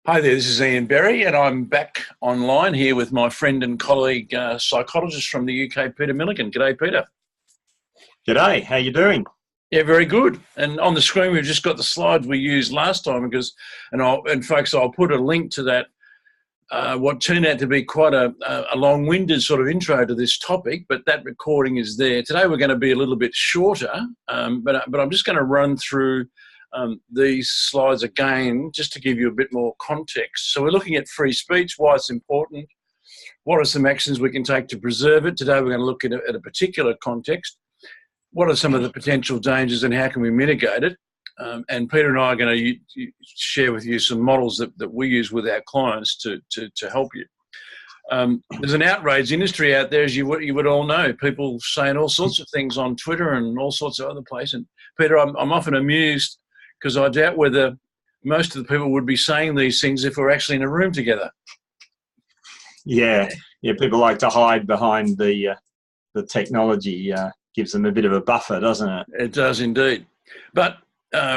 Hi there, this is Ian Berry, and I'm back online here with my friend and colleague, psychologist from the UK, Peter Milligan. G'day, Peter. G'day, how you doing? Yeah, very good. And on the screen, we've just got the slides we used last time folks, I'll put a link to that. What turned out to be quite a long-winded sort of intro to this topic, but that recording is there. Today we're going to be a little bit shorter, but I'm just going to run through these slides again just to give you a bit more context. So we're looking at free speech, why it's important, what are some actions we can take to preserve it. Today we're going to look at a particular context. What are some of the potential dangers and how can we mitigate it? And Peter and I are going to share with you some models that we use with our clients to help you. There's an outrage industry out there, as you would all know. People saying all sorts of things on Twitter and all sorts of other places. And Peter, I'm often amused because I doubt whether most of the people would be saying these things if we're actually in a room together. Yeah. People like to hide behind the technology. Gives them a bit of a buffer, doesn't it? It does indeed. But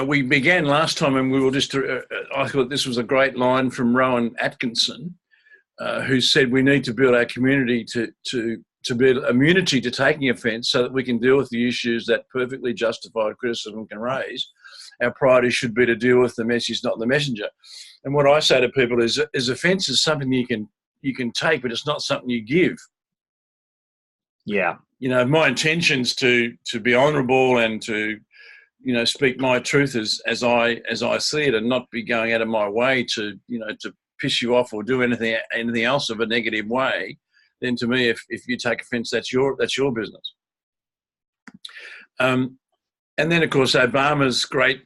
we began last time, and we were just. I thought this was a great line from Rowan Atkinson, who said we need to build our community to build immunity to taking offence, so that we can deal with the issues that perfectly justified criticism can raise. Our priority should be to deal with the message, not the messenger. And what I say to people is offence is something you can take, but it's not something you give. Yeah. You know, my intention's to be honourable and to, speak my truth as I see it, and not be going out of my way to piss you off or do anything else of a negative way. Then to me, if you take offence, that's your business. And then of course Obama's great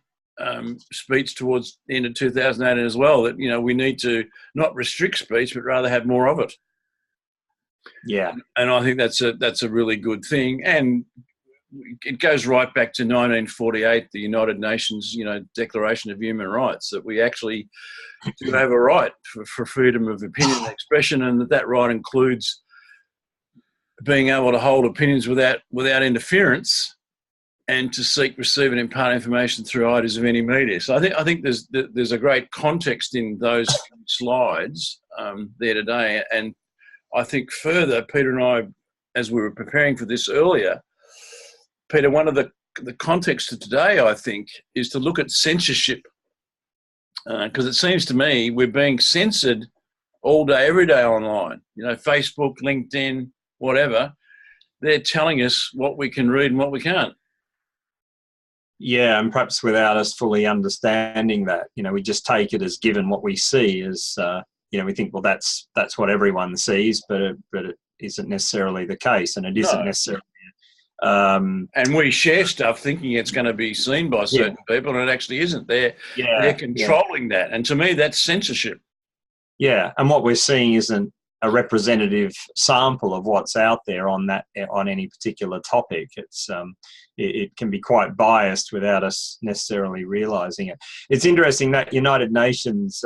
speech towards the end of 2018 as well, that we need to not restrict speech but rather have more of it. Yeah. And I think that's a really good thing. And it goes right back to 1948, the United Nations, Declaration of Human Rights, that we actually do have a right for freedom of opinion and expression, and that right includes being able to hold opinions without interference, and to seek, receive, and impart information through ideas of any media. So I think there's a great context in those slides there today. And I think further, Peter and I, as we were preparing for this earlier, Peter, one of the context of today, I think, is to look at censorship, because it seems to me we're being censored all day, every day online. Facebook, LinkedIn, whatever. They're telling us what we can read and what we can't. Yeah, and perhaps without us fully understanding that, we just take it as given. What we see as, we think, well, that's what everyone sees, but it isn't necessarily the case, and it isn't necessarily. And we share stuff thinking it's going to be seen by certain people, and it actually isn't. They're controlling that, and to me, that's censorship. Yeah, and what we're seeing isn't a representative sample of what's out there on any particular topic. It can be quite biased without us necessarily realising it. It's interesting that United Nations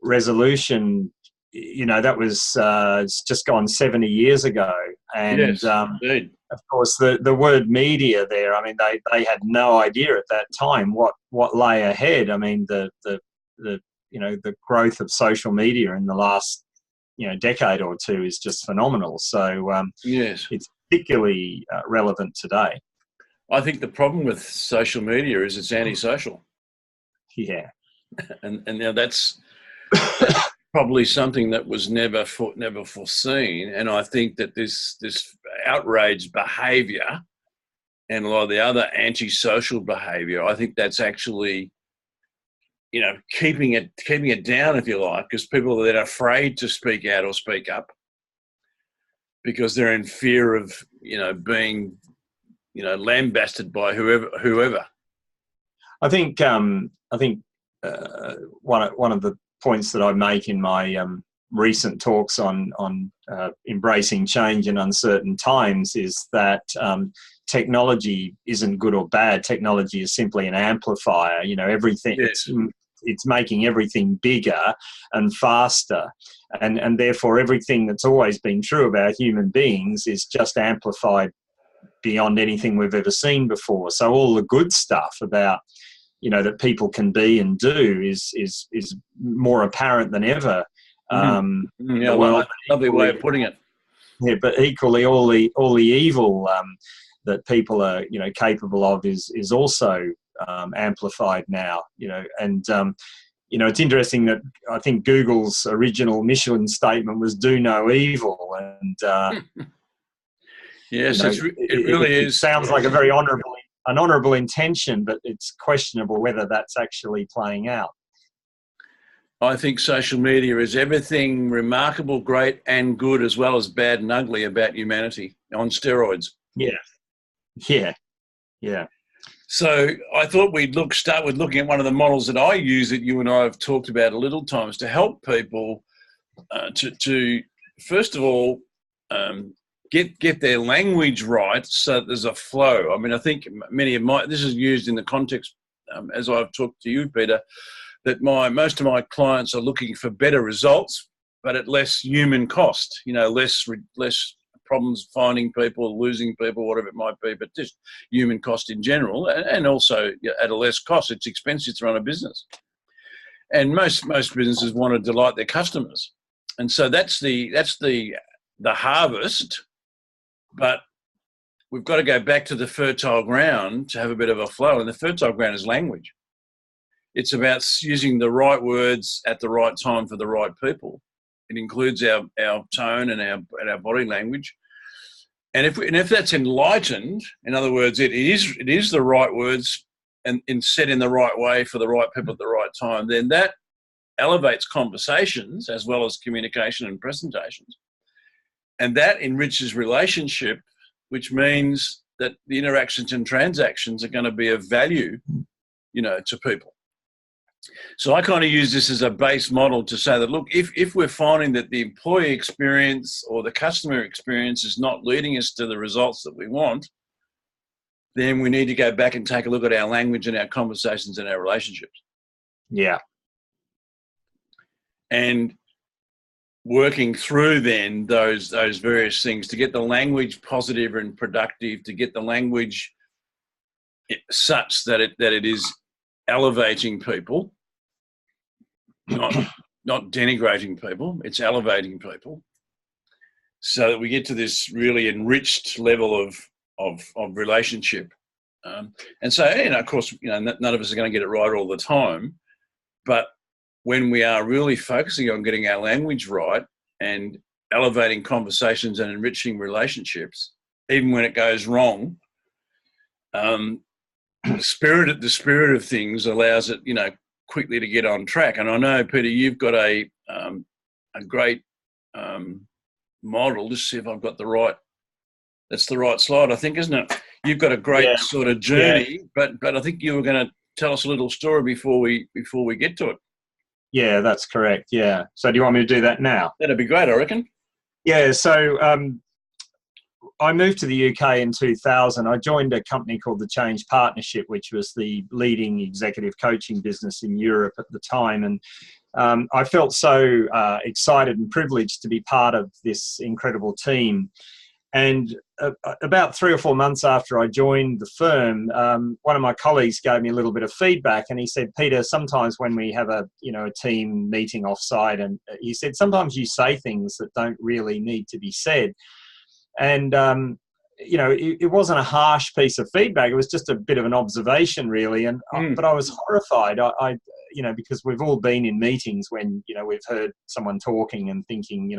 resolution, that was it's just gone 70 years ago, and yes, indeed. Of course the word media there. I mean, they had no idea at that time what lay ahead. I mean, the growth of social media in the last decade or two is just phenomenal. So yes, it's particularly relevant today. I think the problem with social media is it's antisocial. Yeah, and now that's probably something that was never foreseen. And I think that this outrage behaviour and a lot of the other antisocial behaviour, I think that's actually keeping it down, if you like, because people are then afraid to speak out or speak up because they're in fear of being lambasted by whoever. I think one of the points that I make in my recent talks on embracing change in uncertain times is that technology isn't good or bad. Technology is simply an amplifier. Everything. Yes. It's making everything bigger and faster, and therefore everything that's always been true about human beings is just amplified beyond anything we've ever seen before. So all the good stuff about that people can be and do is more apparent than ever. Yeah, lovely way of putting it. Yeah, but equally, all the evil that people are capable of is also amplified now. And it's interesting that I think Google's original mission statement was "Do no evil," and yes, it really is. It sounds like a very honourable intention, but it's questionable whether that's actually playing out. I think social media is everything remarkable, great and good, as well as bad and ugly about humanity on steroids. Yeah. So I thought we'd start with looking at one of the models that I use that you and I have talked about a little times to help people to first of all get their language right so that there's a flow. I mean, I think this is used in the context, as I've talked to you, Peter, that most of my clients are looking for better results, but at less human cost, less problems finding people, losing people, whatever it might be, but just human cost in general, and also at a less cost. It's expensive to run a business. And most businesses want to delight their customers. And so that's the harvest, but we've got to go back to the fertile ground to have a bit of a flow. And the fertile ground is language. It's about using the right words at the right time for the right people. It includes our tone and our body language. And if that's enlightened, in other words, it is the right words and said in the right way for the right people at the right time, then that elevates conversations as well as communication and presentations. And that enriches relationship, which means that the interactions and transactions are going to be of value, to people. So I kind of use this as a base model to say that, look, if we're finding that the employee experience or the customer experience is not leading us to the results that we want, then we need to go back and take a look at our language and our conversations and our relationships. Yeah. And working through then those various things to get the language positive and productive, to get the language such that it is elevating people, not denigrating people. It's elevating people, so that we get to this really enriched level of relationship. And so, of course, none of us are going to get it right all the time, but when we are really focusing on getting our language right and elevating conversations and enriching relationships, even when it goes wrong, the spirit of things allows it, quickly to get on track. And I know, Peter, you've got a great model. Just see if I've got that's the right slide, I think, isn't it? You've got a great sort of journey, but I think you were going to tell us a little story before we get to it. Yeah, that's correct. Yeah. So do you want me to do that now? That'd be great, I reckon. Yeah. So I moved to the UK in 2000. I joined a company called the Change Partnership, which was the leading executive coaching business in Europe at the time. And I felt so excited and privileged to be part of this incredible team. And about 3 or 4 months after I joined the firm, one of my colleagues gave me a little bit of feedback, and he said, "Peter, sometimes when we have a team meeting offsite, and he said sometimes you say things that don't really need to be said." And it wasn't a harsh piece of feedback; it was just a bit of an observation, really. And but I was horrified. I because we've all been in meetings when we've heard someone talking and thinking,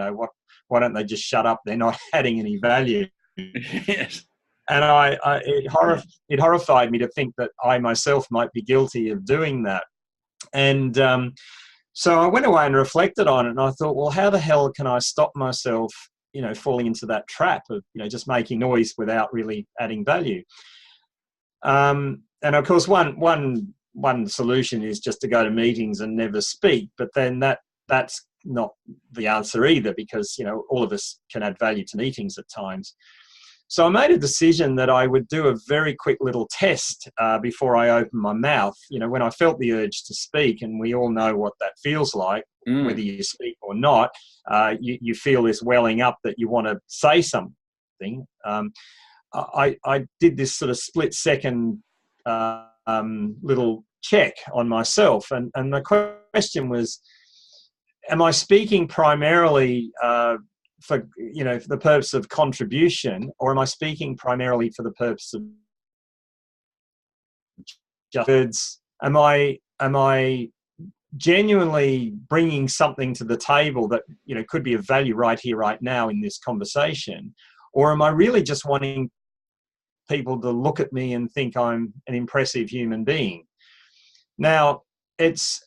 why don't they just shut up? They're not adding any value. Yes. And it horrified me to think that I myself might be guilty of doing that. And so I went away and reflected on it, and I thought, well, how the hell can I stop myself, falling into that trap of, just making noise without really adding value? And of course, one solution is just to go to meetings and never speak, but then that's not the answer either, because all of us can add value to meetings at times. So I made a decision that I would do a very quick little test before I opened my mouth. When I felt the urge to speak, and we all know what that feels like, whether you speak or not, you feel this welling up that you want to say something. I did this sort of split-second little check on myself. And the question was, am I speaking primarily for the purpose of contribution, or am I speaking primarily for the purpose of just words? Am I genuinely bringing something to the table that could be of value right here, right now in this conversation, or am I really just wanting people to look at me and think I'm an impressive human being? Now, it's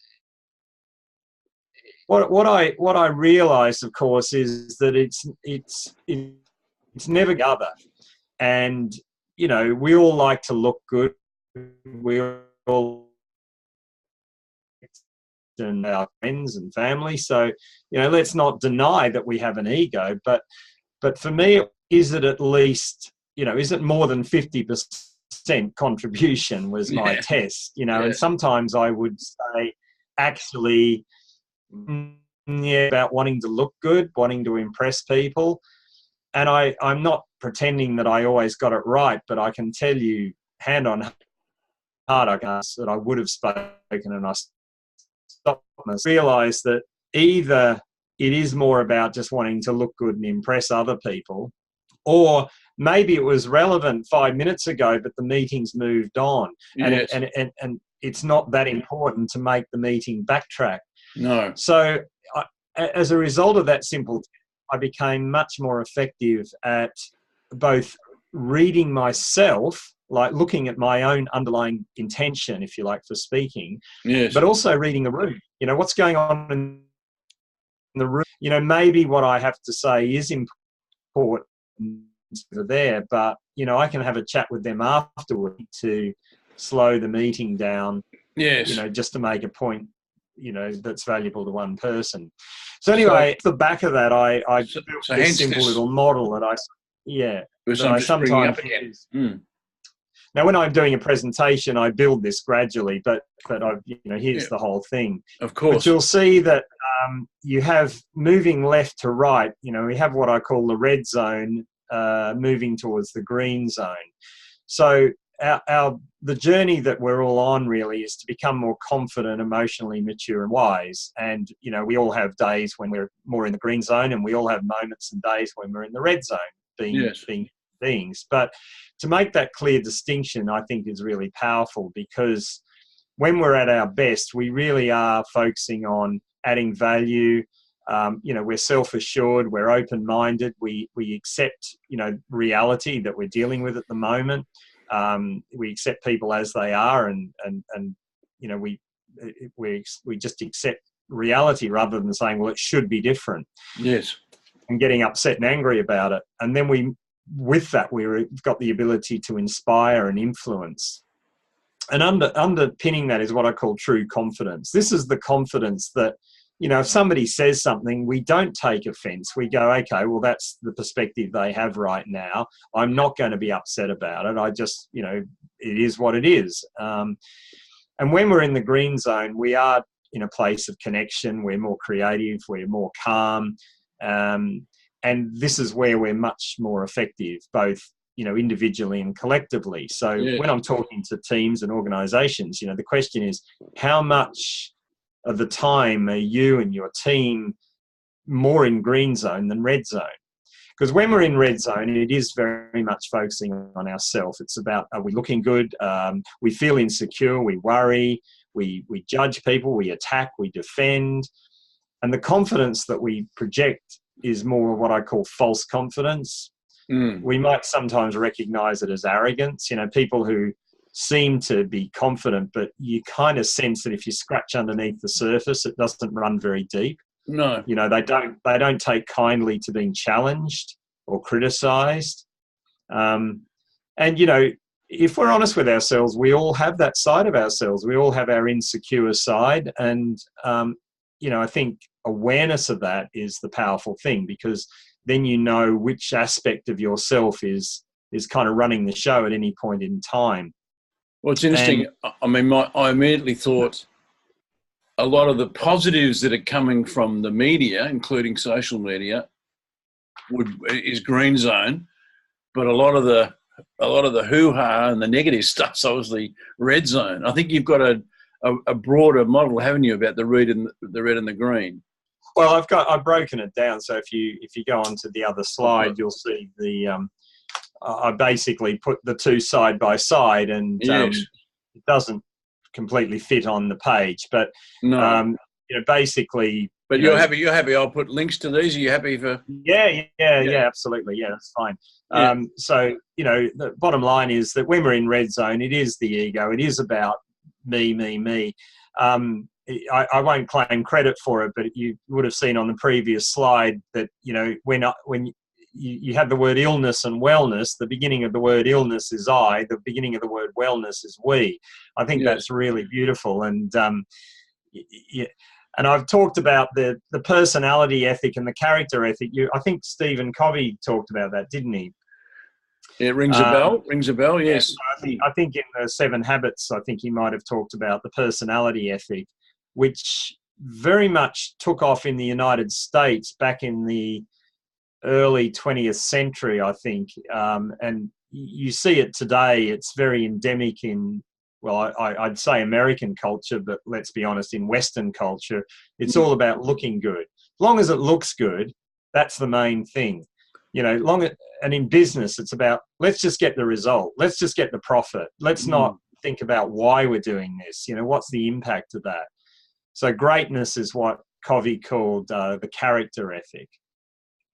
what I realized, of course, is that it's never the other. And we all like to look good. We all, and our friends and family. So let's not deny that we have an ego. But for me, is it at least is it more than 50% contribution was my test. And sometimes I would say, actually, about wanting to look good, wanting to impress people. And I'm not pretending that I always got it right, but I can tell you hand on heart, I guess, that I would have spoken, and I stopped and realised that either it is more about just wanting to look good and impress other people, or maybe it was relevant 5 minutes ago, but the meeting's moved on. Yes. And it's not that important to make the meeting backtrack. No. So as a result of that simple, I became much more effective at both reading myself, like looking at my own underlying intention, if you like, for speaking, but also reading the room. What's going on in the room. Maybe what I have to say is important there, but I can have a chat with them afterward to slow the meeting down. Yes. Just to make a point, that's valuable to one person. So anyway, at the back of that, I built this simple little model that I sometimes use. Now, when I'm doing a presentation, I build this gradually, but here's the whole thing. Of course. But you'll see that you have moving left to right. We have what I call the red zone moving towards the green zone. So the journey that we're all on really is to become more confident, emotionally mature and wise. And, we all have days when we're more in the green zone, and we all have moments and days when we're in the red zone being beings. But to make that clear distinction, I think is really powerful, because when we're at our best, we really are focusing on adding value. We're self-assured, we're open-minded, we accept, reality that we're dealing with at the moment. We accept people as they are, and we just accept reality rather than saying, well, it should be different. Yes. And getting upset and angry about it. And then we've got the ability to inspire and influence. And underpinning that is what I call true confidence. This is the confidence that, if somebody says something, we don't take offense. We go, okay, well, that's the perspective they have right now. I'm not going to be upset about it. I just, it is what it is. And when we're in the green zone, we are in a place of connection. We're more creative. We're more calm. And this is where we're much more effective, both, individually and collectively. So when I'm talking to teams and organizations, the question is, how much of the time are you and your team more in green zone than red zone? Because when we're in red zone, it is very much focusing on ourselves. It's about, are we looking good? We feel insecure, we worry, we judge people, we attack, we defend. And the confidence that we project is more what I call false confidence. We might sometimes recognize it as arrogance. People who seem to be confident, but you kind of sense that if you scratch underneath the surface, it doesn't run very deep. No. They don't take kindly to being challenged or criticized. And if we're honest with ourselves, we all have that side of ourselves. We all have our insecure side. And, I think awareness of that is the powerful thing, because then which aspect of yourself is kind of running the show at any point in time. Well, it's interesting. I immediately thought a lot of the positives that are coming from the media, including social media, is green zone, but a lot of the hoo-ha and the negative stuff's obviously red zone. I think you've got a broader model, haven't you, about the red and the green? Well, I've broken it down. So if you go on to the other slide, you'll see I basically put the two side by side, and Yes. it doesn't completely fit on the page, but No. Basically. But you're happy. You're happy. I'll put links to these. Are you happy for? Yeah, absolutely. Yeah, that's fine. Yeah. So the bottom line is that when we're in red zone, it is the ego. It is about me. I won't claim credit for it, but you would have seen on the previous slide that when you have the word illness and wellness, the beginning of the word illness is I, the beginning of the word wellness is we. I think that's really beautiful, and and I've talked about the personality ethic and the character ethic. I think Stephen Covey talked about that, didn't he? It rings a bell. Rings a bell. Yes. I think in the 7 Habits, I think he might have talked about the personality ethic, which very much took off in the United States back in the early 20th century, I think. And you see it today. It's very endemic in, well, I'd say American culture, but let's be honest, in Western culture, it's all about looking good. As long as it looks good, that's the main thing. And in business, it's about, let's just get the result. Let's just get the profit. Let's not think about why we're doing this. What's the impact of that? So greatness is what Covey called the character ethic.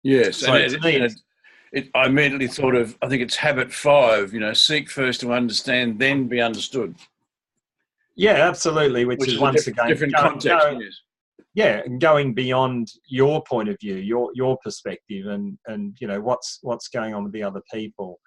Yes. So I immediately thought of, I think it's habit 5, seek first to understand, then be understood. Yeah, absolutely. Which is once again different context. Yes. Going beyond your point of view, your perspective, and what's going on with the other people.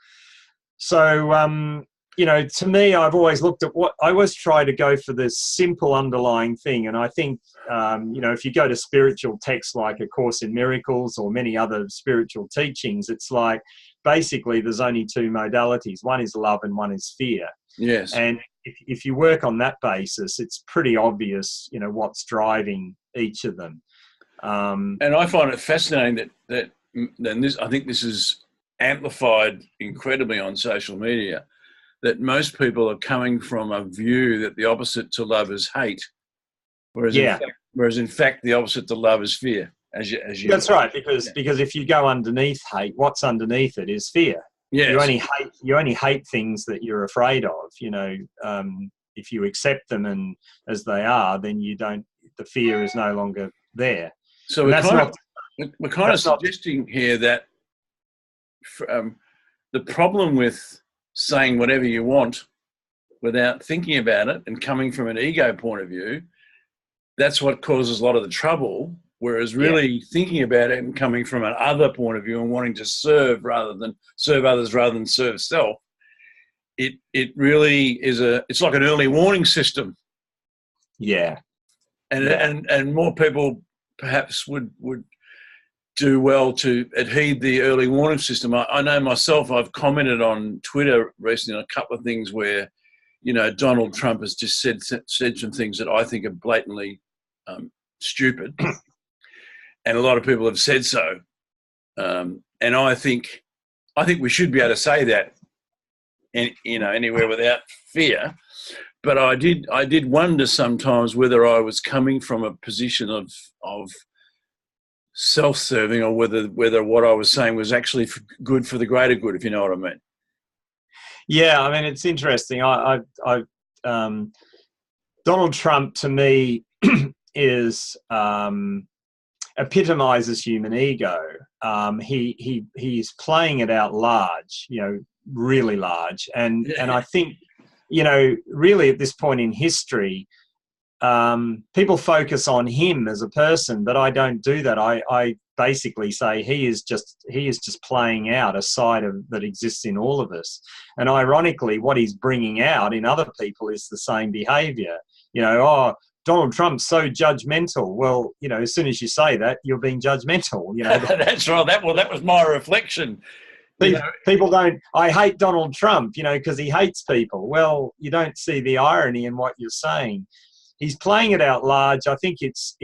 So to me, I've always looked at I always try to go for this simple underlying thing, and I think if you go to spiritual texts like A Course in Miracles or many other spiritual teachings, it's like basically there's only 2 modalities. One is love and one is fear. Yes. And if you work on that basis, it's pretty obvious, what's driving each of them. And I find it fascinating that I think this is amplified incredibly on social media, that most people are coming from a view that the opposite to love is hate, whereas in fact the opposite to love is fear. As you That's right, because if you go underneath hate, what's underneath it is fear. Yes. You only hate things that you're afraid of. If you accept them and as they are, then the fear is no longer there. So we're kind of suggesting here that the problem with saying whatever you want without thinking about it and coming from an ego point of view, that's what causes a lot of the trouble. Whereas really thinking about it and coming from an other point of view and wanting to serve others rather than serve self, it really is it's like an early warning system. Yeah. And more people perhaps would do well to adhere the early warning system. I know myself, I've commented on Twitter recently on a couple of things where, Donald Trump has just said some things that I think are blatantly stupid. And a lot of people have said so. And I think we should be able to say that, anywhere without fear. But I did wonder sometimes whether I was coming from a position of self-serving, or whether what I was saying was actually good for the greater good, if you know what I mean. Yeah, I mean, it's interesting. Donald Trump to me is epitomizes human ego. He's playing it out large, really large, and I think really at this point in history, people focus on him as a person, but I don't do that. I basically say he is just playing out a side that exists in all of us, and ironically, what he's bringing out in other people is the same behavior. Donald Trump's so judgmental. Well, as soon as you say that, you're being judgmental. That's right. That was my reflection. People don't. I hate Donald Trump, because he hates people. Well, you don't see the irony in what you're saying. He's playing it out large. I think it's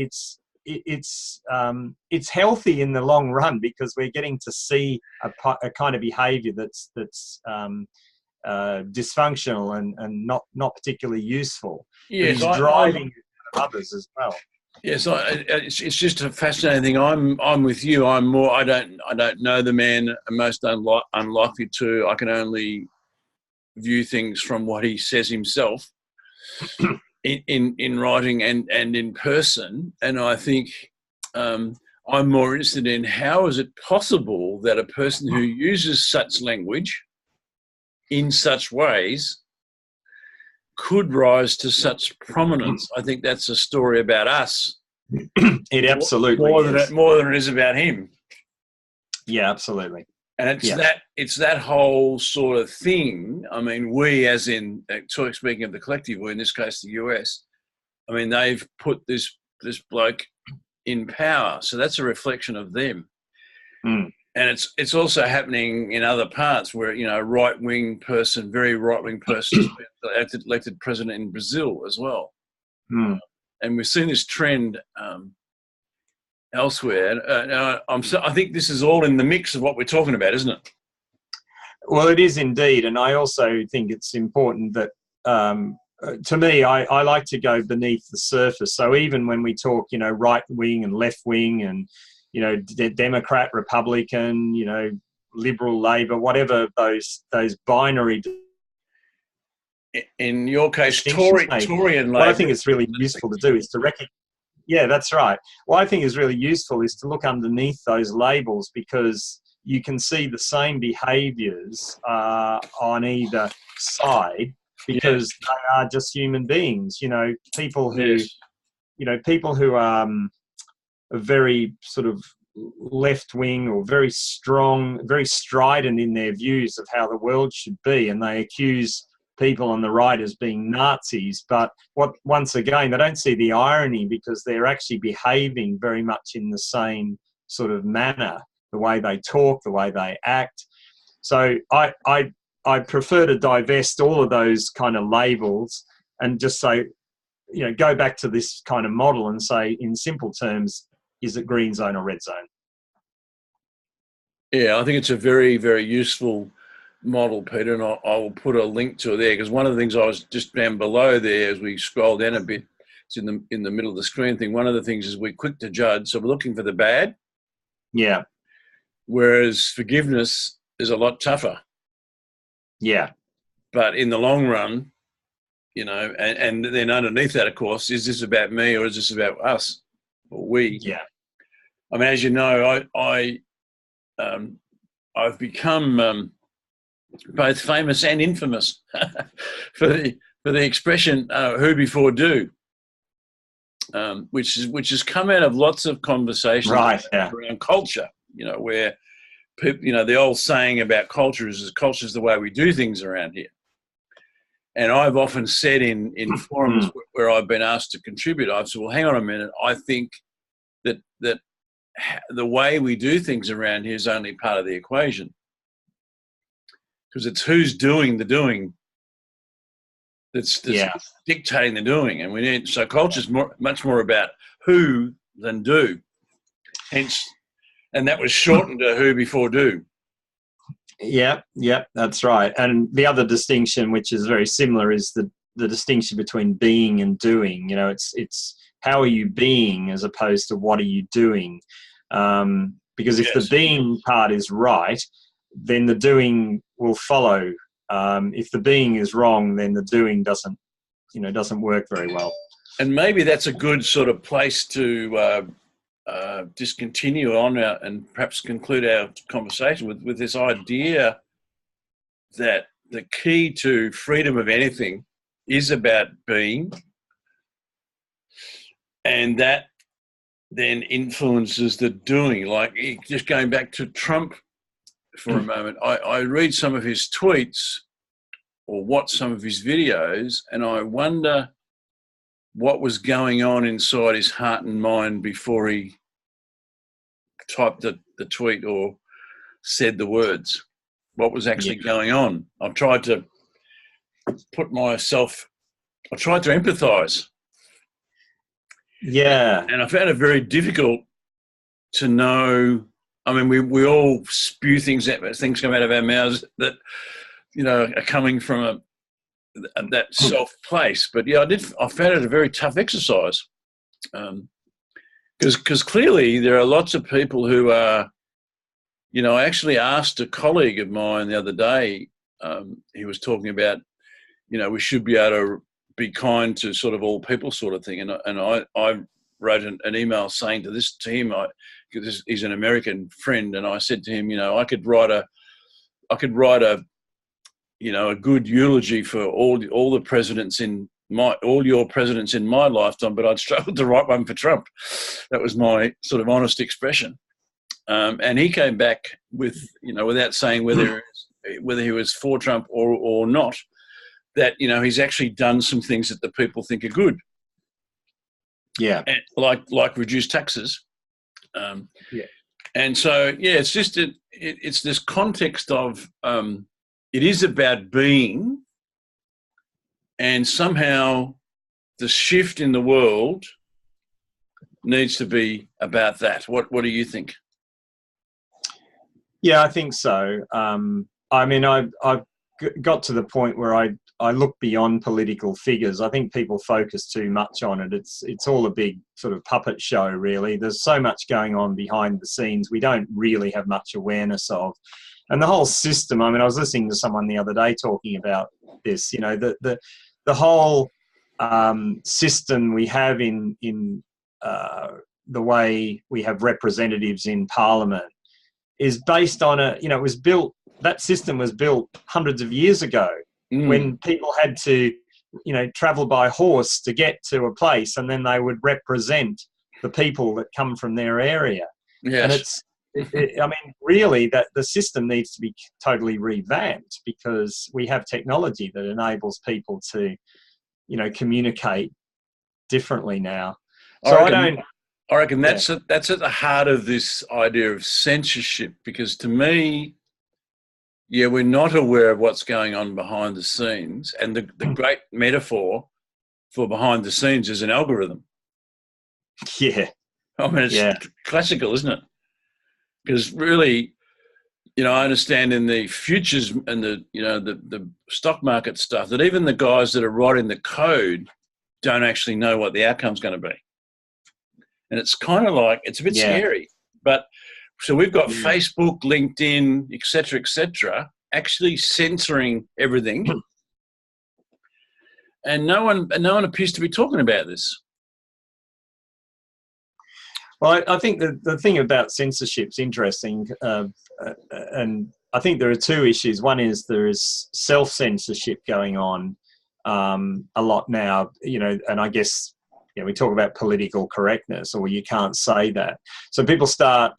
healthy in the long run, because we're getting to see a kind of behaviour that's dysfunctional and not particularly usable. Yes, but he's driving others as well. Yes, it's just a fascinating thing. I'm with you. I'm more. I don't know the man. I'm most unlikely to. I can only view things from what he says himself in writing and in person. And I think I'm more interested in how is it possible that a person who uses such language in such ways could rise to such prominence. I think that's a story about us. It absolutely is. More than it is about him. Yeah, absolutely. And it's that whole sort of thing. I mean, we, as in speaking of the collective, or in this case the US, I mean, they've put this bloke in power, so that's a reflection of them. Mm. And it's also happening in other parts where, you know, very right-wing person elected president in Brazil as well. Mm. And we've seen this trend elsewhere. I think this is all in the mix of what we're talking about, isn't it? Well, it is indeed. And I also think it's important that, to me, I like to go beneath the surface. So even when we talk, you know, right-wing and left-wing and, you know, Democrat, Republican, you know, Liberal, Labor, whatever those binary. In your case, Tory and Labor. What I think is really useful to do is to recognize. Yeah, that's right. What I think is really useful is to look underneath those labels, because you can see the same behaviours on either side, because they are just human beings. You know, people who are very sort of left wing or very strong, very strident in their views of how the world should be, and they accuse people on the right as being Nazis. But once again, they don't see the irony, because they're actually behaving very much in the same sort of manner, the way they talk, the way they act. So I prefer to divest all of those kind of labels and just say, you know, go back to this kind of model and say, in simple terms, is it green zone or red zone? Yeah, I think it's a very, very useful model, Peter, and I will put a link to it there, because one of the things I was just down below there as we scroll down a bit, it's in the middle of the screen thing. One of the things is we're quick to judge, so we're looking for the bad. Yeah. Whereas forgiveness is a lot tougher. Yeah. But in the long run, you know, and then underneath that, of course, is this about me or is this about us or we? Yeah. I mean, as you know, I've become both famous and infamous for the expression "who before do," which has come out of lots of conversations around culture. You know, where people, you know, the old saying about culture is the way we do things around here. And I've often said in forums where I've been asked to contribute, I've said, well, hang on a minute, I think that the way we do things around here is only part of the equation. Because it's who's doing the doing that's dictating the doing. And so culture's much more about who than do. Hence, and that was shortened to who before do. Yeah, that's right. And the other distinction, which is very similar, is the distinction between being and doing. You know, it's how are you being as opposed to what are you doing? Because if the being part is right, then the doing will follow. If the being is wrong, then the doing doesn't work very well. And maybe that's a good sort of place to just continue on and perhaps conclude our conversation with this idea that the key to freedom of anything is about being, and that then influences the doing. Like, just going back to Trump for a moment, I read some of his tweets or watch some of his videos, and I wonder what was going on inside his heart and mind before he typed the tweet or said the words. What was actually going on? I've tried to empathise. Yeah. And I found it very difficult to know. I mean, we all spew things come out of our mouths that are coming from that self place. But yeah, I found it a very tough exercise, because clearly there are lots of people who are, I actually asked a colleague of mine the other day. He was talking about, we should be able to be kind to sort of all people, sort of thing. And I wrote an email saying to him, because he's an American friend, and I said to him, I could write a good eulogy for all the presidents all your presidents in my lifetime, but I'd struggled to write one for Trump. That was my sort of honest expression. And he came back with, without saying whether he was for Trump or not, that, he's actually done some things that the people think are good. Yeah. And like reduced taxes. Yeah. And so, yeah, it's just, it's this context of, it is about being, and somehow the shift in the world needs to be about that. What do you think? Yeah, I think so. I mean, I've got to the point where I look beyond political figures. I think people focus too much on it. It's all a big sort of puppet show, really. There's so much going on behind the scenes we don't really have much awareness of. And the whole system, I mean, I was listening to someone the other day talking about this, the whole system we have in the way we have representatives in Parliament is based on that system was built hundreds of years ago when people had to, travel by horse to get to a place, and then they would represent the people that come from their area. Yes. And I mean, really, that the system needs to be totally revamped, because we have technology that enables people to, communicate differently now. So I reckon that's at the heart of this idea of censorship, because to me, we're not aware of what's going on behind the scenes, and the great metaphor for behind the scenes is an algorithm. Yeah. I mean, it's classical, isn't it? Because really, I understand in the futures and the stock market stuff that even the guys that are writing the code don't actually know what the outcome's going to be. And it's kind of like, it's a bit scary. But so we've got Facebook, LinkedIn, et cetera, actually censoring everything. And no one appears to be talking about this. Well, I think the thing about censorship is interesting, and I think there are two issues. One is there is self-censorship going on a lot now, and I guess we talk about political correctness, or you can't say that. So people start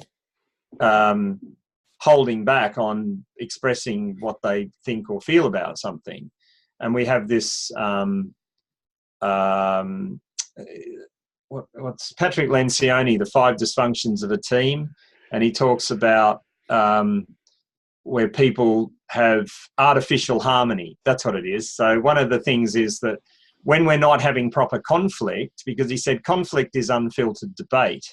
holding back on expressing what they think or feel about something, and we have this. What's Patrick Lencioni, the 5 dysfunctions of a team, and he talks about where people have artificial harmony. That's what it is. So one of the things is that when we're not having proper conflict, because he said conflict is unfiltered debate.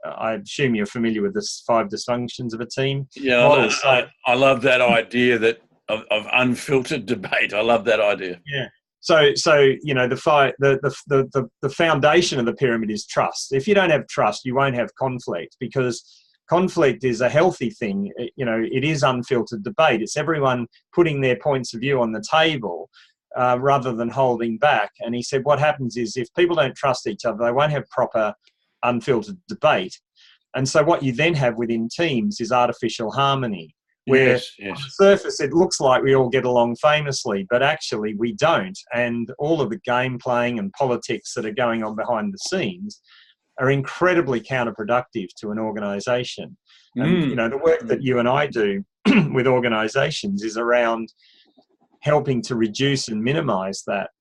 I assume you're familiar with this 5 dysfunctions of a team. Yeah, I love that idea of unfiltered debate. I love that idea. Yeah. So the foundation of the pyramid is trust. If you don't have trust, you won't have conflict, because conflict is a healthy thing. It is unfiltered debate. It's everyone putting their points of view on the table rather than holding back. And he said what happens is if people don't trust each other, they won't have proper unfiltered debate. And so what you then have within teams is artificial harmony, where on the surface it looks like we all get along famously, but actually we don't. And all of the game playing and politics that are going on behind the scenes are incredibly counterproductive to an organisation. And the work that you and I do with organisations is around helping to reduce and minimise that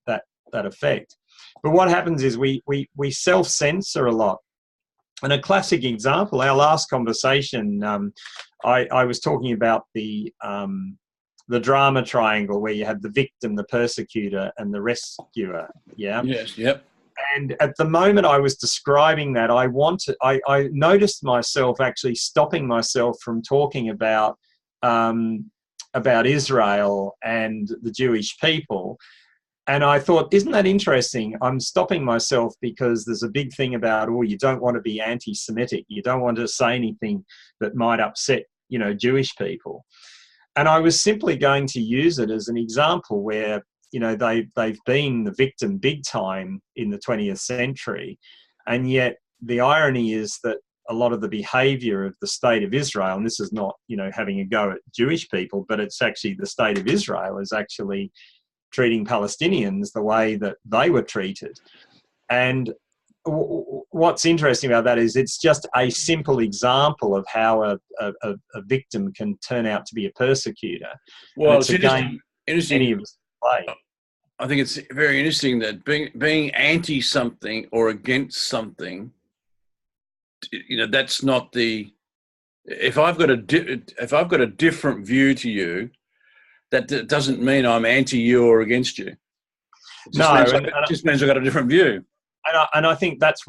effect. But what happens is we self-censor a lot. And a classic example, our last conversation, I was talking about the drama triangle where you have the victim, the persecutor, and the rescuer. Yeah. Yes. Yep. And at the moment I was describing that, I noticed myself actually stopping myself from talking about about Israel and the Jewish people. And I thought, isn't that interesting? I'm stopping myself because there's a big thing about, oh, you don't want to be anti-Semitic. You don't want to say anything that might upset, Jewish people. And I was simply going to use it as an example where, they've been the victim big time in the 20th century. And yet the irony is that a lot of the behavior of the state of Israel, and this is not, having a go at Jewish people, but it's actually the state of Israel is actually treating Palestinians the way that they were treated. And what's interesting about that is it's just a simple example of how a victim can turn out to be a persecutor. Well, it's interesting. Any of us play. I think it's very interesting that being anti something or against something, that's not the. If I've got a different view to you, that doesn't mean I'm anti you or against you. It just means I've got a different view. And I think that's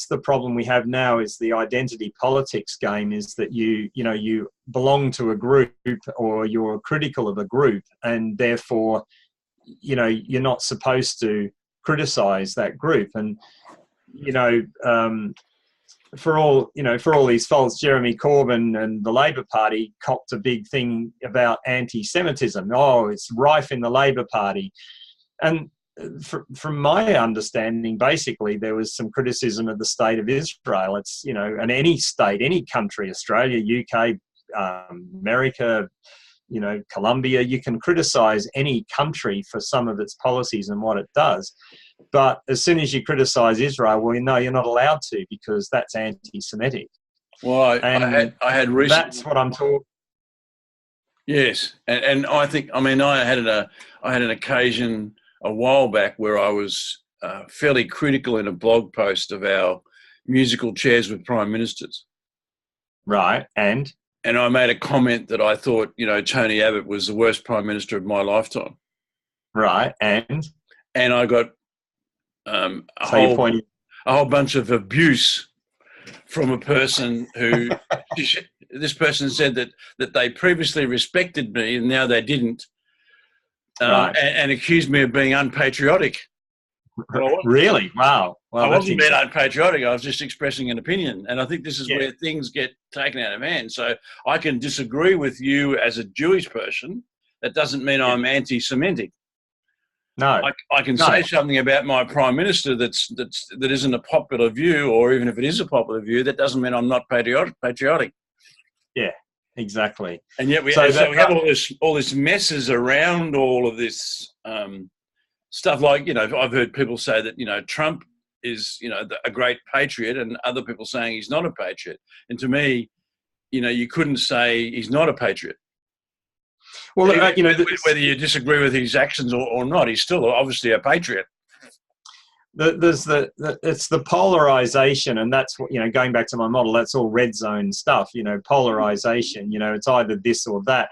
the problem we have now is the identity politics game, is that you belong to a group or you're critical of a group, and therefore you're not supposed to criticize that group. And for all these faults, Jeremy Corbyn and the Labor Party copped a big thing about anti-Semitism. Oh, it's rife in the Labor Party. And from my understanding, basically, there was some criticism of the state of Israel. It's, and any state, any country, Australia, UK, America, Colombia, you can criticize any country for some of its policies and what it does. But as soon as you criticize Israel, well, no, you're not allowed to, because that's anti-Semitic. Well, I had recently. That's what I'm talking. Yes, and I think, I had an occasion a while back where I was fairly critical in a blog post of our musical chairs with prime ministers. Right, and I made a comment that I thought, Tony Abbott was the worst prime minister of my lifetime. Right, and I got a whole bunch of abuse from a person who this person said that they previously respected me and now they didn't, right. and accused me of being unpatriotic. Really? Wow. Well, I wasn't being unpatriotic. I was just expressing an opinion. And I think this is where things get taken out of hand. So I can disagree with you as a Jewish person. That doesn't mean I'm anti-Semitic. No. I can say something about my prime minister that isn't a popular view, or even if it is a popular view, that doesn't mean I'm not patriotic. Yeah, exactly. And yet we have all this messes around all of this stuff. Like, I've heard people say that, Trump is, a great patriot, and other people saying he's not a patriot. And to me, you couldn't say he's not a patriot. Well, whether you disagree with his actions or not, he's still obviously a patriot. It's the polarization, and that's what, going back to my model, that's all red zone stuff, polarization, it's either this or that.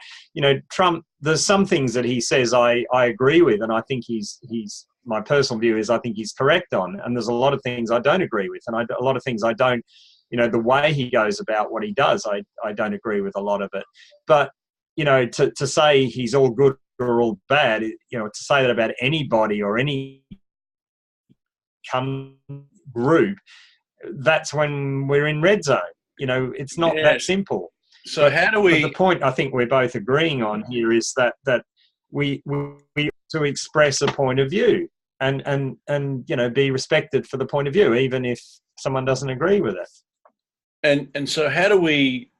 Trump, there's some things that he says I agree with, and I think he's my personal view is I think he's correct on, and there's a lot of things I don't agree with, and a lot of things I don't, the way he goes about what he does, I don't agree with a lot of it. But to say he's all good or all bad, to say that about anybody or any group, that's when we're in red zone. It's not that simple. So how do we? But the point I think we're both agreeing on here is that we to express a point of view and be respected for the point of view, even if someone doesn't agree with it. And so how do we?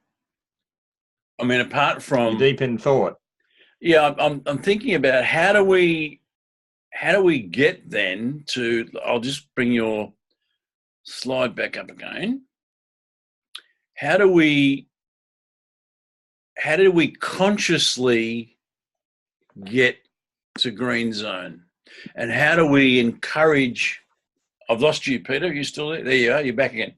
Apart from You're deep in thought. Yeah, I'm thinking about how do we get then to? I'll just bring your slide back up again. How do we consciously get to green zone, and how do we encourage? I've lost you, Peter. Are you still there? There you are. You're back again.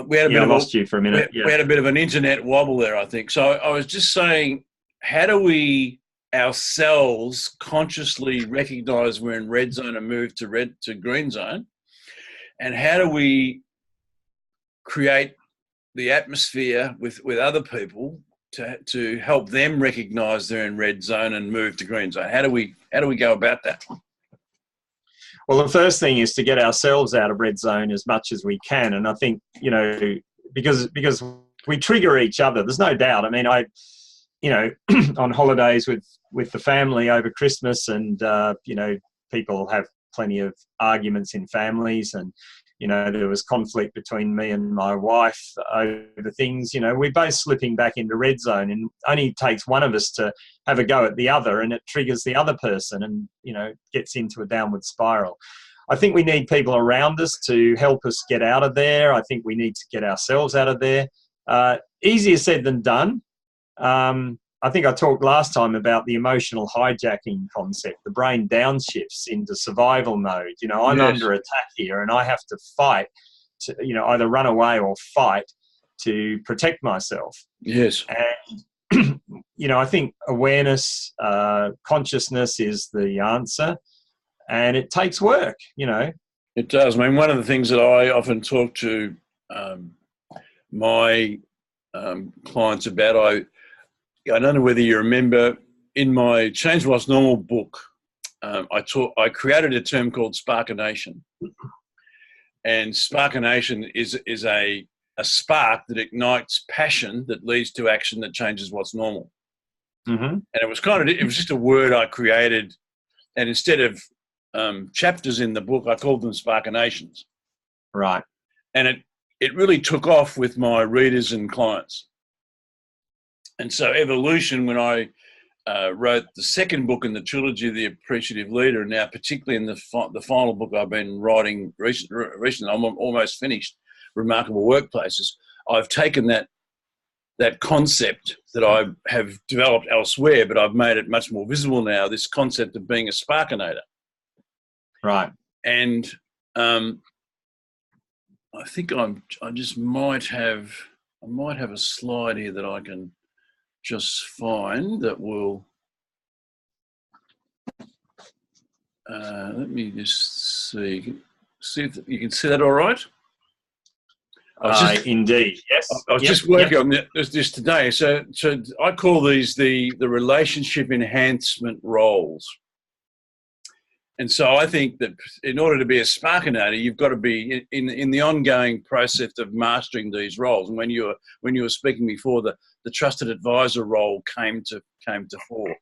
We had I lost you for a minute. We had a bit of an internet wobble there, I think. So I was just saying, how do we ourselves consciously recognise we're in red zone and move to green zone, and how do we create the atmosphere with other people to help them recognise they're in red zone and move to green zone? How do we go about that? Well, the first thing is to get ourselves out of red zone as much as we can, and I think, you know, because we trigger each other. There's no doubt. I mean, you know, on holidays with the family over Christmas, and you know, people have plenty of arguments in families, and you know, there was conflict between me and my wife over things. You know, we're both slipping back into red zone, and only takes one of us to have a go at the other, and it triggers the other person, and you know, gets into a downward spiral. I think we need people around us to help us get out of there. I think we need to get ourselves out of there. Easier said than done. I think I talked last time about the emotional hijacking concept. The brain downshifts into survival mode. You know, I'm under attack here, and I have to fight to, you know, either run away or fight to protect myself. Yes. And, you know, I think awareness, consciousness is the answer, and it takes work, you know. It does. I mean, one of the things that I often talk to my clients about, I don't know whether you remember, in my Change What's Normal book, I created a term called Sparkination. And Sparkination is a spark that ignites passion that leads to action that changes what's normal. Mm-hmm. And it was just a word I created, and instead of chapters in the book, I called them Sparkinations. Right. And it really took off with my readers and clients. And so Evolution, when I wrote the second book in the trilogy, The Appreciative Leader, and now particularly in the final book I've been writing recently, I'm almost finished, Remarkable Workplaces, I've taken that concept that I have developed elsewhere, but I've made it much more visible now, this concept of being a sparkinator. Right. And I think I might have a slide here that I can just find that will, let me just see if you can see that all right. Indeed, yes. I was just working on this today. So I call these the relationship enhancement roles. And so I think that in order to be a sparkinator, you've got to be in the ongoing process of mastering these roles. And when you were speaking before, the trusted advisor role came to fore.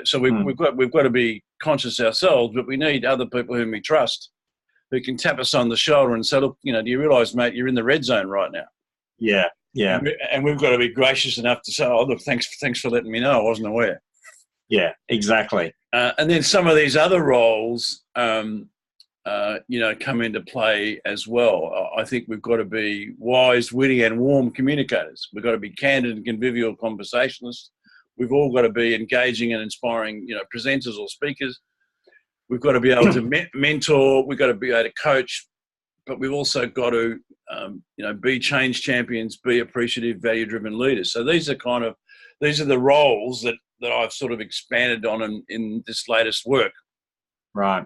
So we've got to be conscious ourselves, but we need other people whom we trust, who can tap us on the shoulder and say, look, you know, do you realise, mate, you're in the red zone right now? Yeah, yeah. And we've got to be gracious enough to say, oh, look, thanks for letting me know. I wasn't aware. Yeah, exactly. And then some of these other roles, you know, come into play as well. I think we've got to be wise, witty, and warm communicators. We've got to be candid and convivial conversationalists. We've all got to be engaging and inspiring, you know, presenters or speakers. We've got to be able to mentor. We've got to be able to coach, but we've also got to, you know, be change champions, be appreciative, value-driven leaders. So these are the roles that I've sort of expanded on in this latest work. Right.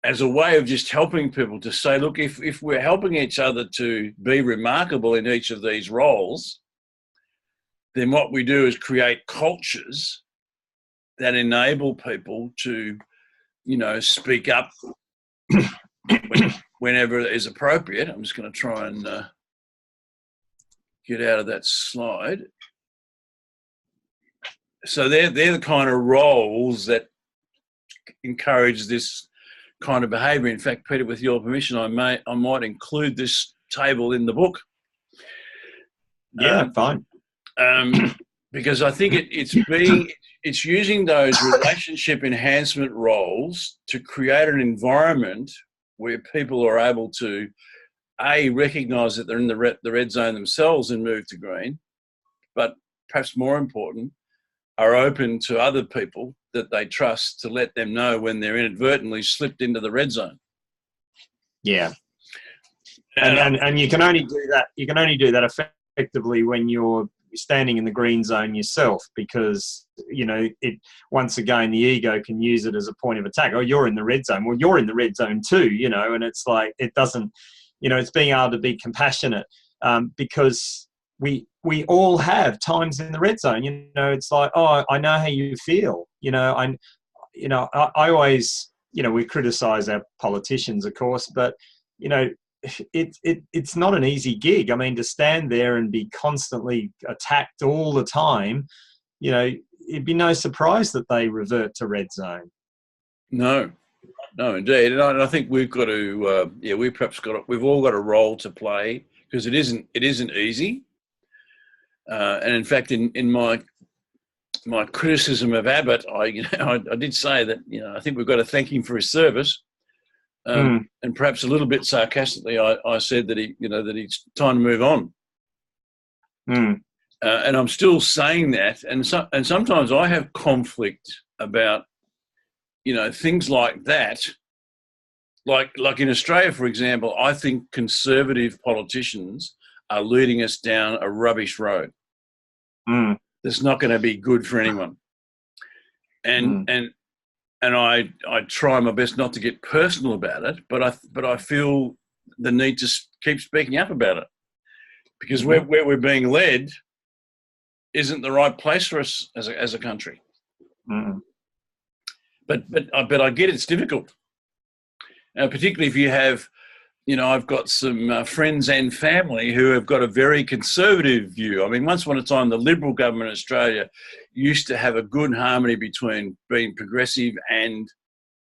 As a way of just helping people to say, look, if we're helping each other to be remarkable in each of these roles, then what we do is create cultures that enable people to, you know, speak up whenever it is appropriate. I'm just going to try and get out of that slide. So they're the kind of roles that encourage this kind of behaviour. In fact, Peter, with your permission, I might include this table in the book. Yeah, fine. Because I think it's using those relationship enhancement roles to create an environment where people are able to recognise that they're in the red zone themselves and move to green, but perhaps more important, are open to other people that they trust to let them know when they're inadvertently slipped into the red zone. Yeah. And you can only do that. You can only do that effectively when you're standing in the green zone yourself, because, you know, once again, the ego can use it as a point of attack. Oh, you're in the red zone. Well, you're in the red zone too, you know, and it's like, it doesn't, you know, it's being able to be compassionate, because we all have times in the red zone. You know, it's like, oh, I know how you feel. You know, I always, you know, we criticize our politicians, of course, but you know, it's not an easy gig. I mean, to stand there and be constantly attacked all the time, you know, it'd be no surprise that they revert to red zone. No, indeed, and I think we've got to, we've all got a role to play, because it isn't easy. And in fact, in my criticism of Abbott, I did say that, you know, I think we've got to thank him for his service, and perhaps a little bit sarcastically, I said that that it's time to move on. And I'm still saying that, and sometimes I have conflict about, you know, things like that. Like in Australia, for example, I think conservative politicians are leading us down a rubbish road. That's not going to be good for anyone. And I try my best not to get personal about it, but I feel the need to keep speaking up about it, because where we're being led isn't the right place for us as a country. But I get it's difficult. Particularly if you have, you know, I've got some friends and family who have got a very conservative view. I mean, once upon a time, the Liberal government in Australia used to have a good harmony between being progressive and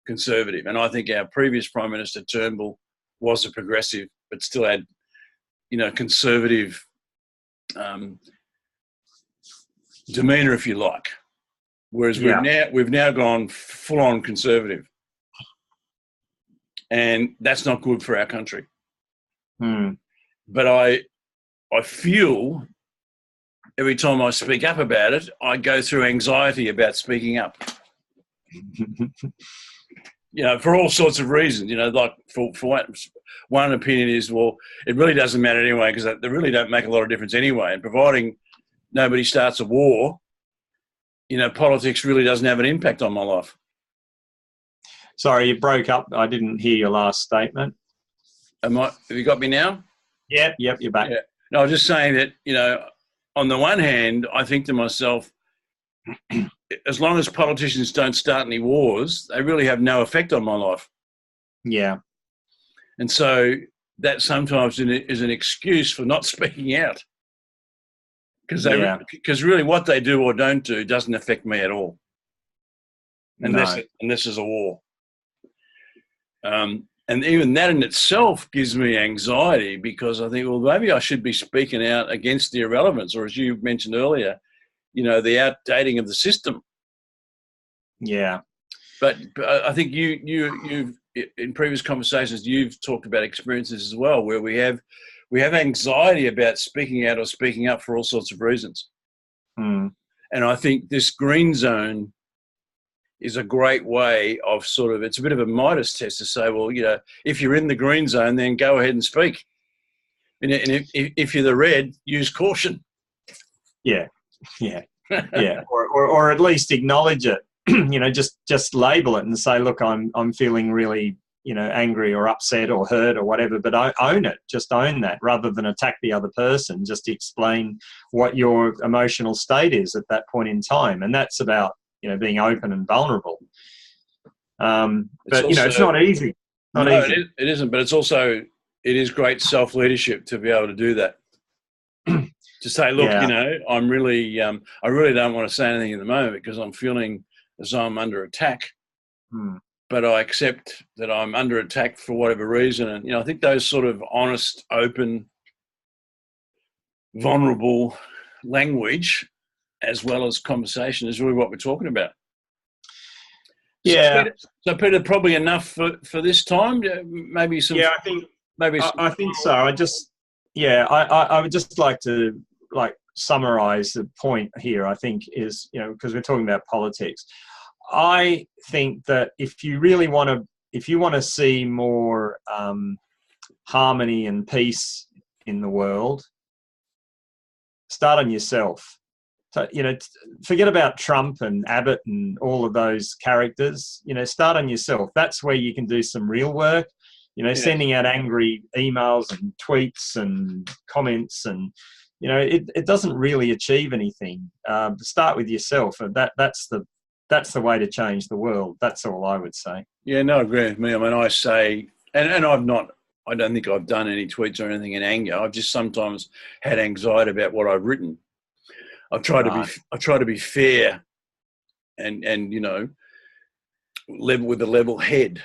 conservative. And I think our previous Prime Minister, Turnbull, was a progressive, but still had, you know, conservative demeanour, if you like. Whereas we've now gone full on conservative. And that's not good for our country. But I feel every time I speak up about it, I go through anxiety about speaking up. You know, for all sorts of reasons. You know, like for one opinion is, well, it really doesn't matter anyway, because they really don't make a lot of difference anyway. And providing nobody starts a war, you know, politics really doesn't have an impact on my life. Sorry, you broke up. I didn't hear your last statement. Have you got me now? Yep, you're back. Yeah. No, I was just saying that, you know, on the one hand, I think to myself, as long as politicians don't start any wars, they really have no effect on my life. Yeah. And so that sometimes is an excuse for not speaking out. Because really what they do or don't do doesn't affect me at all. Unless there's a war. And even that in itself gives me anxiety, because I think, well, maybe I should be speaking out against the irrelevance, or as you mentioned earlier, you know, the outdating of the system. Yeah. But I think you've in previous conversations, you've talked about experiences as well where we have anxiety about speaking out or speaking up for all sorts of reasons. And I think this green zone is a great way of it's a bit of a Midas test to say, well, you know, if you're in the green zone, then go ahead and speak. And if you're the red, use caution. Yeah. Or at least acknowledge it. You know, just label it and say, look, I'm feeling really, you know, angry or upset or hurt or whatever, but I own it. Just own that, rather than attack the other person. Just explain what your emotional state is at that point in time. And that's about, you know, being open and vulnerable. But, you know, it's not easy. It isn't, but it is great self-leadership to be able to do that. To say, look, you know, I really don't want to say anything at the moment because I'm feeling as though I'm under attack. But I accept that I'm under attack for whatever reason. And, you know, I think those sort of honest, open, vulnerable language, as well as conversation, is really what we're talking about. Yeah. So Peter, probably enough for this time. Maybe some. Yeah, I think so. I would just like to summarize the point here. I think is, you know, because we're talking about politics. I think that if you want to see more harmony and peace in the world, start on yourself. So, you know, forget about Trump and Abbott and all of those characters. You know, start on yourself. That's where you can do some real work. You know, sending out angry emails and tweets and comments and, it doesn't really achieve anything. Start with yourself, and that's the way to change the world. That's all I would say. Yeah, no, agree with me. I mean, I say, and I don't think I've done any tweets or anything in anger. I've just sometimes had anxiety about what I've written. I try to be fair and with a level head.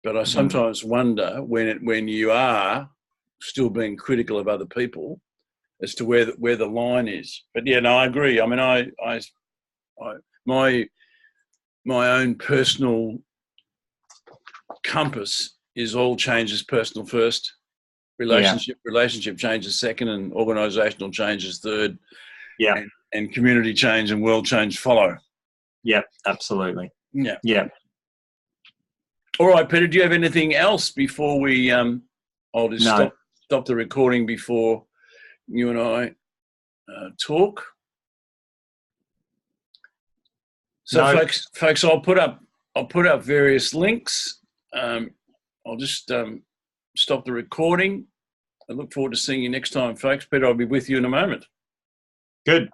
But I sometimes wonder when you are still being critical of other people as to where the line is. But yeah, no, I agree. I mean, my own personal compass is all changes personal first, relationship changes second, and organisational changes third. Yeah, and community change and world change follow. Yeah, absolutely. Yeah. All right, Peter, do you have anything else before we I'll just stop the recording before you and I talk? So folks, I'll put up various links. I'll just stop the recording. I look forward to seeing you next time, folks. Peter, I'll be with you in a moment. Good.